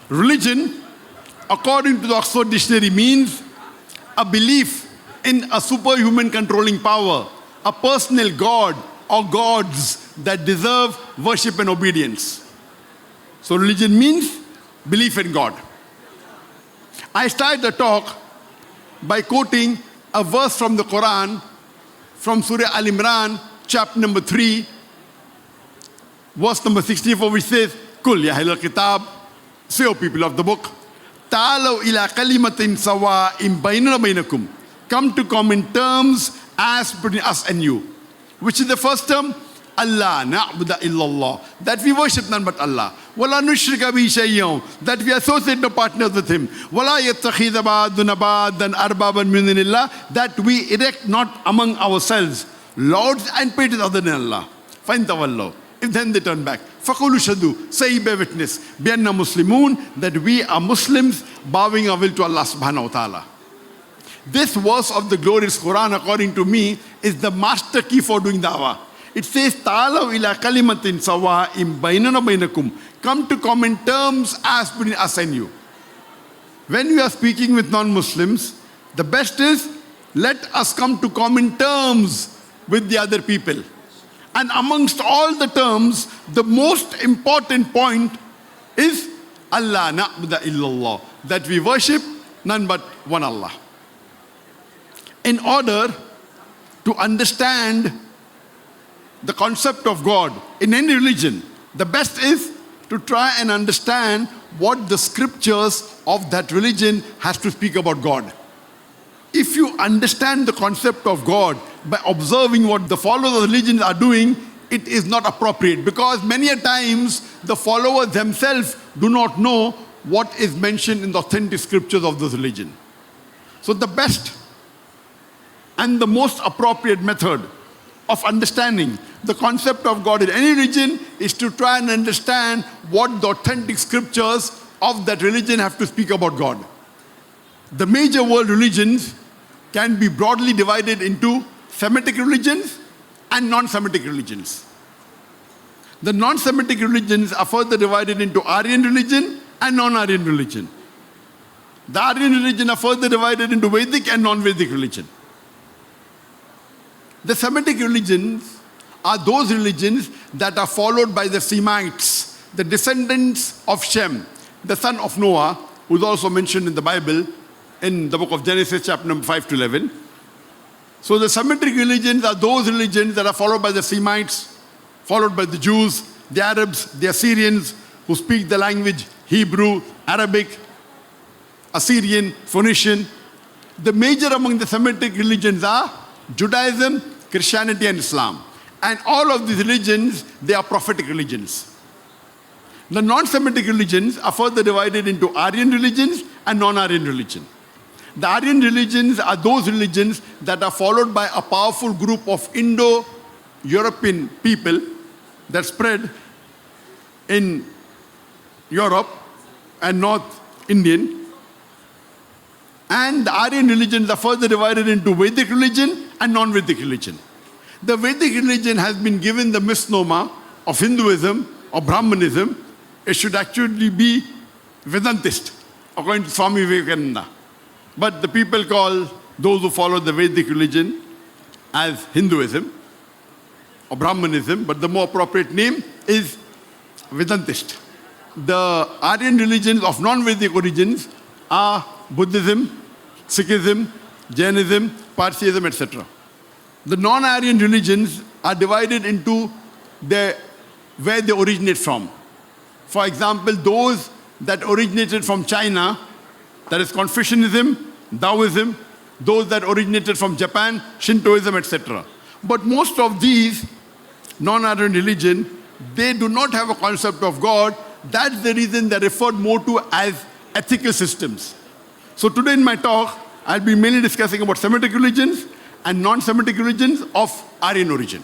Religion, according to the Oxford Dictionary, means a belief in a superhuman controlling power, a personal god or gods that deserve worship and obedience. So religion means belief in God. I started the talk by quoting a verse from the Quran, from Surah Al-Imran, chapter number 3, verse number 64, which says, Kul ya ahlal kitab, say, O people of the book, ta'alaw ila kalimatin sawa'im baynana baynakum, come to common terms as between us and you. Which is the first term? Allah na'budu illallah, that we worship none but Allah. Wala nushrika bihi shay'an, that we associate no partners with him. Wala yattakhidha ba'duna ba'dan arbaban min dunillah, that we erect not among ourselves lords and patrons other than Allah. Fine tawallahu. If then they turn back, faqulu shadu, say bear witness, bi anna muslimun, that we are Muslims bowing our will to Allah subhanahu wa ta'ala. This verse of the glorious Quran, according to me, is the master key for doing da'wah. It says, Ta'alaw ila kalimatin sawa'im baynana baynakum, come to common terms as between us and you. When we are speaking with non-Muslims, the best is, let us come to common terms with the other people. And amongst all the terms, the most important point is Allah na'budu illallah, that we worship none but one Allah. In order to understand the concept of God in any religion, the best is to try and understand what the scriptures of that religion has to speak about God. If you understand the concept of God by observing what the followers of the religion are doing, it is not appropriate, because many a times the followers themselves do not know what is mentioned in the authentic scriptures of this religion. So the best and the most appropriate method of understanding the concept of God in any religion is to try and understand what the authentic scriptures of that religion have to speak about God. The major world religions can be broadly divided into Semitic religions and non-Semitic religions. The non-Semitic religions are further divided into Aryan religion and non-Aryan religion. The Aryan religion are further divided into Vedic and non-Vedic religion. The Semitic religions are those religions that are followed by the Semites, the descendants of Shem, the son of Noah, who is also mentioned in the Bible in the book of Genesis, chapter number 5 to 11. So the Semitic religions are those religions that are followed by the Semites, followed by the Jews, the Arabs, the Assyrians, who speak the language Hebrew, Arabic, Assyrian, Phoenician. The major among the Semitic religions are Judaism, Christianity and Islam. And all of these religions, they are prophetic religions. The non-Semitic religions are further divided into Aryan religions and non-Aryan religion. The Aryan religions are those religions that are followed by a powerful group of Indo-European people that spread in Europe and North Indian. And the Aryan religions are further divided into Vedic religion and non-Vedic religion. The Vedic religion has been given the misnomer of Hinduism or Brahmanism. It should actually be Vedantist, according to Swami Vivekananda. But the people call those who follow the Vedic religion as Hinduism or Brahmanism, but the more appropriate name is Vedantist. The Aryan religions of non-Vedic origins are Buddhism, Sikhism, Jainism, Parsiism, etc. The non-Aryan religions are divided into where they originate from. For example, those that originated from China, that is Confucianism, Taoism, those that originated from Japan, Shintoism, etc. But most of these non-Aryan religions, they do not have a concept of God. That's the reason they're referred more to as ethical systems. So today in my talk, I'll be mainly discussing about Semitic religions and non-Semitic religions of Aryan origin.